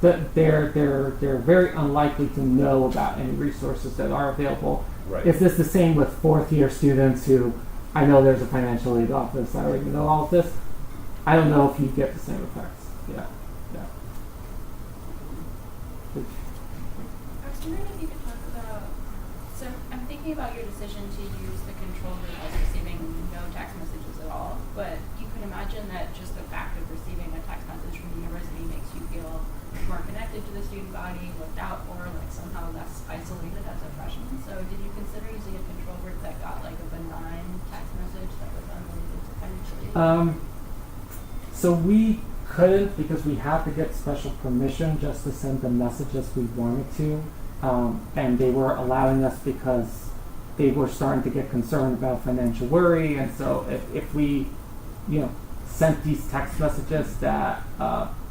Speaker 2: they're very unlikely to know about any resources that are available.
Speaker 6: Right.
Speaker 2: Is this the same with fourth year students who, I know there's a financial aid office, I already know all of this. I don't know if you get the same effects. Yeah.
Speaker 11: I was wondering if you could talk about, so I'm thinking about your decision to use the control group as receiving no text messages at all, but you could imagine that just the fact of receiving a text message from the university makes you feel more connected to the student body, looked out for, like somehow less isolated as a freshman. So did you consider using a control group that got like a benign text message that was unrelated to financial aid?
Speaker 2: So we couldn't because we had to get special permission just to send the messages we wanted to, and they were allowing us because they were starting to get concerned about financial worry, and so if we, sent these text messages that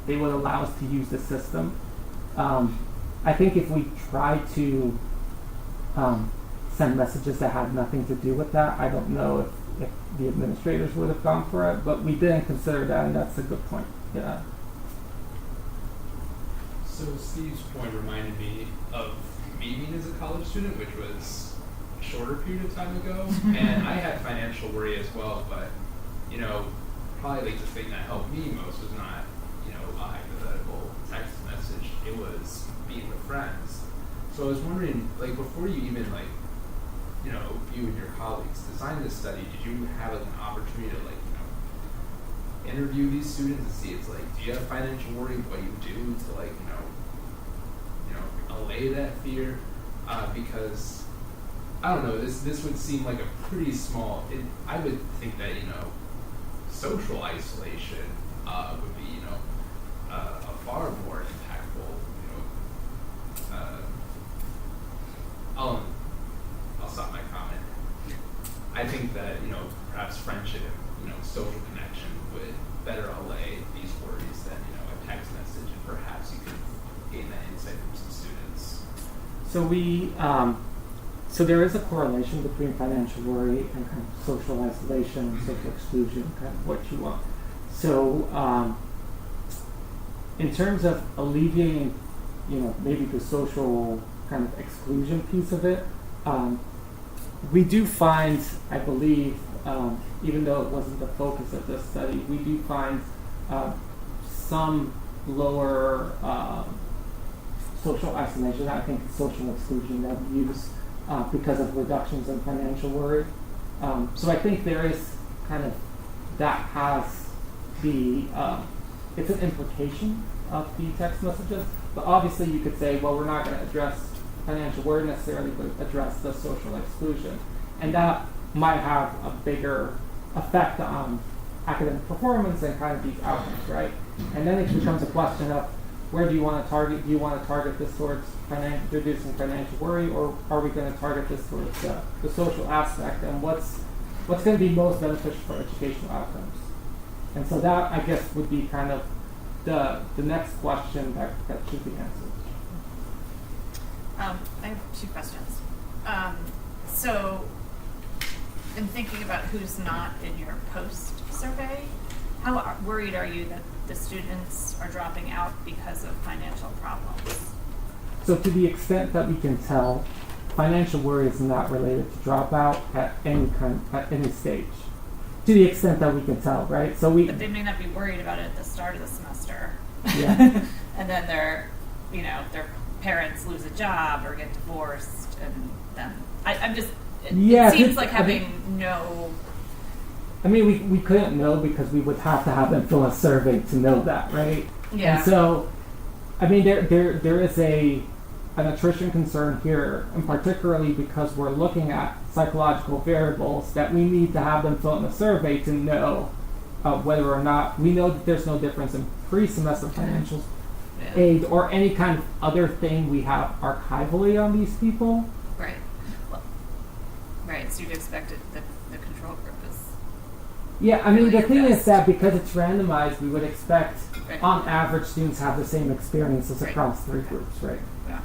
Speaker 2: they would allow us to use the system. I think if we tried to send messages that had nothing to do with that, I don't know if the administrators would have gone for it, but we didn't consider that, and that's a good point. Yeah.
Speaker 12: So Steve's point reminded me of me being as a college student, which was a shorter period of time ago, and I had financial worry as well, but probably like the thing that helped me most was not a hypothetical text message, it was being with friends. So I was wondering, like, before you even you and your colleagues designed this study, did you have like, an opportunity to like, interview these students and see it's like, do you have financial worry? What do you do to like, allay that fear? Because I don't know, this would seem like a pretty small. I would think that social isolation would be a far more impactful. I'll stop my comment. I think that perhaps friendship, social connection would better allay these worries than a text message, and perhaps you could gain that insight from some students.
Speaker 2: So so there is a correlation between financial worry and kind of social isolation and social exclusion, kind of what you want. So in terms of alleviating, maybe the social kind of exclusion piece of it, we do find, I believe, even though it wasn't the focus of this study, we do find some lower social isolation, I think social exclusion that we use because of reductions in financial worry. So I think there is kind of, that has the, it's an implication of the text messages, but obviously you could say, well, we're not going to address financial worry necessarily, but address the social exclusion. And that might have a bigger effect on academic performance and kind of these outcomes, right? And then it becomes a question of, where do you want to target? Do you want to target this towards reducing financial worry, or are we going to target this towards the social aspect, and what's going to be most beneficial for educational outcomes? And so that, I guess, would be kind of the next question that should be answered.
Speaker 1: I have two questions. So, in thinking about who's not in your post survey, how worried are you that the students are dropping out because of financial problems?
Speaker 2: So to the extent that we can tell, financial worry is not related to dropout at any stage. To the extent that we can tell, right? So
Speaker 1: But they may not be worried about it at the start of the semester.
Speaker 2: Yeah.
Speaker 1: And then their parents lose a job or get divorced, and then it seems like having no.
Speaker 2: I mean, we couldn't know because we would have to have them fill a survey to know that, right?
Speaker 1: Yeah.
Speaker 2: And so, I mean, there is an attrition concern here, and particularly because we're looking at psychological variables that we need to have them fill in a survey to know whether or not we know that there's no difference in pre-semester financial aid or any kind of other thing we have archivally on these people.
Speaker 1: Right. Well, right. So you'd expect the control group is.
Speaker 2: Yeah, I mean,
Speaker 1: really
Speaker 2: the thing
Speaker 1: your
Speaker 2: is
Speaker 1: best.
Speaker 2: that because it's randomized, we would expect,
Speaker 1: Right.
Speaker 2: on average, students have the same experiences
Speaker 1: Right.
Speaker 2: across three groups, right?
Speaker 1: Yeah.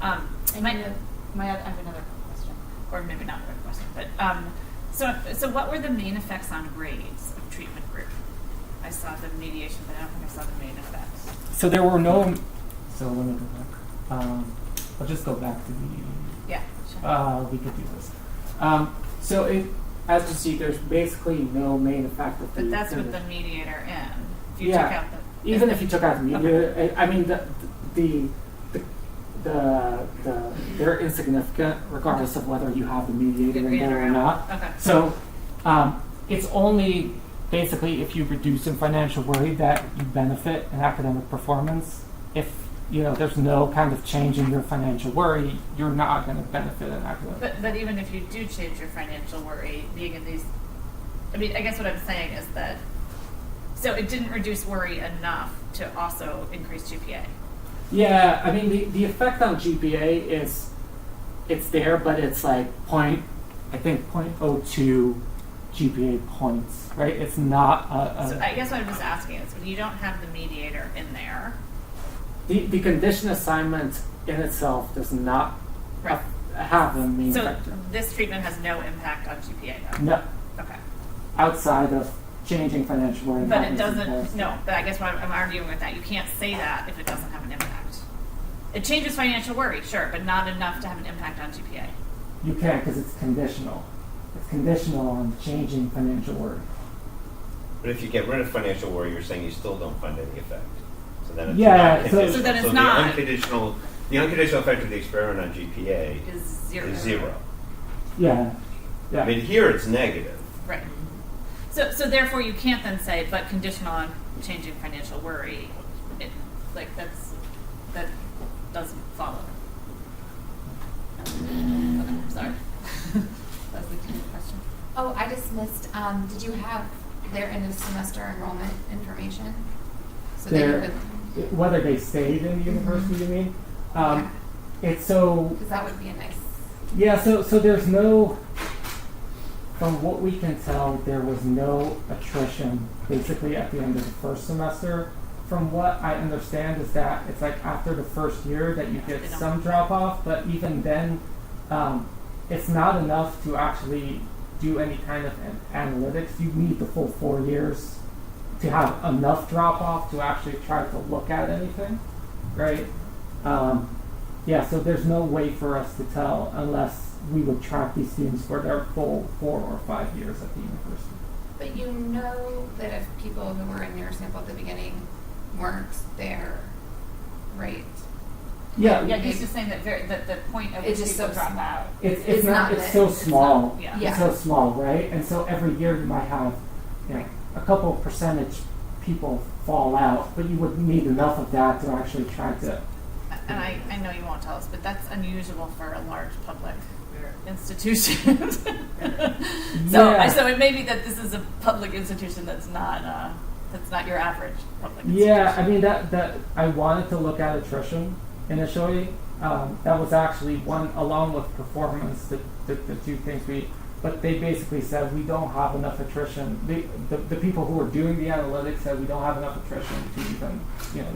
Speaker 1: I have another question, or maybe not a question, but so what were the main effects on grades of treatment group? I saw the mediation, but I don't think I saw the main effects.
Speaker 2: So there were no. So let me go back. I'll just go back to the.
Speaker 1: Yeah. Sure.
Speaker 2: We could do this. As you see, there's basically no main effect of the.
Speaker 1: But that's with the mediator in. If you
Speaker 2: Yeah.
Speaker 1: took out the.
Speaker 2: Even if you took out the mediator, I mean they're insignificant regardless of whether you have the mediator in there or not.
Speaker 1: Okay.
Speaker 2: So it's only basically if you reduce in financial worry that you benefit in academic performance. If there's no kind of change in your financial worry, you're not going to benefit in academic.
Speaker 1: But even if you do change your financial worry, being in these, I mean, I guess what I'm saying is that, so it didn't reduce worry enough to also increase GPA.
Speaker 2: Yeah, I mean the effect on GPA is, it's there, but it's like 0.02 GPA points, right? It's not
Speaker 1: So I guess what I'm just asking is, when you don't have the mediator in there.
Speaker 2: The condition assignment in itself does not
Speaker 1: Right.
Speaker 2: have a main
Speaker 1: So
Speaker 2: factor.
Speaker 1: this treatment has no impact on GPA though?
Speaker 2: No,
Speaker 1: Okay.
Speaker 2: outside of changing financial worry.
Speaker 1: But it doesn't, no, but I guess what I'm arguing with that, you can't say that if it doesn't have an impact. It changes financial worry, sure, but not enough to have an impact on GPA.
Speaker 2: You can't because it's conditional. It's conditional on changing financial worry.
Speaker 6: But if you get rid of financial worry, you're saying you still don't find any effect. So then it's
Speaker 2: Yeah,
Speaker 6: not
Speaker 2: so-
Speaker 6: conditional.
Speaker 1: So then it's
Speaker 6: the
Speaker 1: not.
Speaker 6: unconditional effect of the experiment on GPA
Speaker 1: Is zero.
Speaker 6: is zero.
Speaker 2: Yeah. Yeah.
Speaker 6: I mean, here it's negative.
Speaker 1: Right. So therefore you can't then say, but conditional on changing financial worry. That doesn't follow. Okay, sorry. That was the question.
Speaker 7: Oh, I just missed, did you have their end of semester enrollment information? So that you
Speaker 2: They're-
Speaker 7: could,
Speaker 2: Whether they stayed in the university, you mean?
Speaker 7: Yeah.
Speaker 2: It's so,
Speaker 7: because that would be a nice,
Speaker 2: yeah, so there's no, from what we can tell, there was no attrition basically at the end of the first semester. From what I understand is that it's like after the first year that you
Speaker 1: They
Speaker 2: get
Speaker 1: don't-
Speaker 2: some drop off, but even then, it's not enough to actually do any kind of analytics. You need the full 4 years to have enough drop off to actually try to look at anything, right? Yeah, so there's no way for us to tell unless we would track these students for their full 4 or 5 years at the university.
Speaker 7: but you know that if people who were in your sample at the beginning weren't there, right?
Speaker 2: Yeah,
Speaker 1: Yeah, he's just saying that the point at
Speaker 7: It's
Speaker 1: which
Speaker 7: just
Speaker 1: people
Speaker 7: so
Speaker 1: drop
Speaker 7: small.
Speaker 1: out.
Speaker 2: it's
Speaker 7: not
Speaker 2: it's
Speaker 7: that-
Speaker 2: so
Speaker 7: it's
Speaker 2: small.
Speaker 1: not- yeah.
Speaker 7: Yeah.
Speaker 2: It's so small, right? And so every year you might have, you know, a couple of percentage people fall out, but you would need enough of that to actually try to.
Speaker 1: And I know you won't tell us, but that's unusual for a large public institution.
Speaker 2: Yeah.
Speaker 1: So it may be that this is a public institution that's not your average public institution.
Speaker 2: Yeah, I mean that I wanted to look at attrition initially. That was actually one, along with performance, the two things but they basically said we don't have enough attrition. The people who were doing the analytics said we don't have enough attrition to even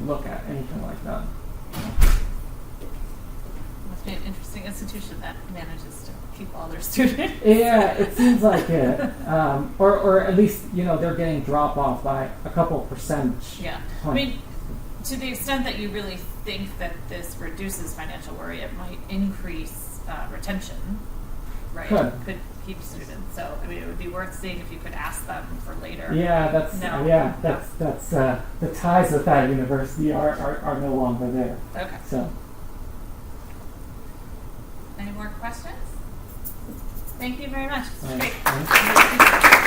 Speaker 2: look at anything like that.
Speaker 1: Must be an interesting institution that manages to keep all their students.
Speaker 2: Yeah, it seems like it. Or at least they're getting drop off by a couple percentage.
Speaker 1: Yeah. I
Speaker 2: points.
Speaker 1: mean, to the extent that you really think that this reduces financial worry, it might increase retention, right?
Speaker 2: Could.
Speaker 1: Keep students. So, I mean, it would be worth seeing if you could ask them for later.
Speaker 2: Yeah, that's the ties with that university are no longer there.
Speaker 1: Okay.
Speaker 2: So.
Speaker 1: Any more questions? Thank you very much.
Speaker 2: All right.
Speaker 1: Great.
Speaker 2: Thanks.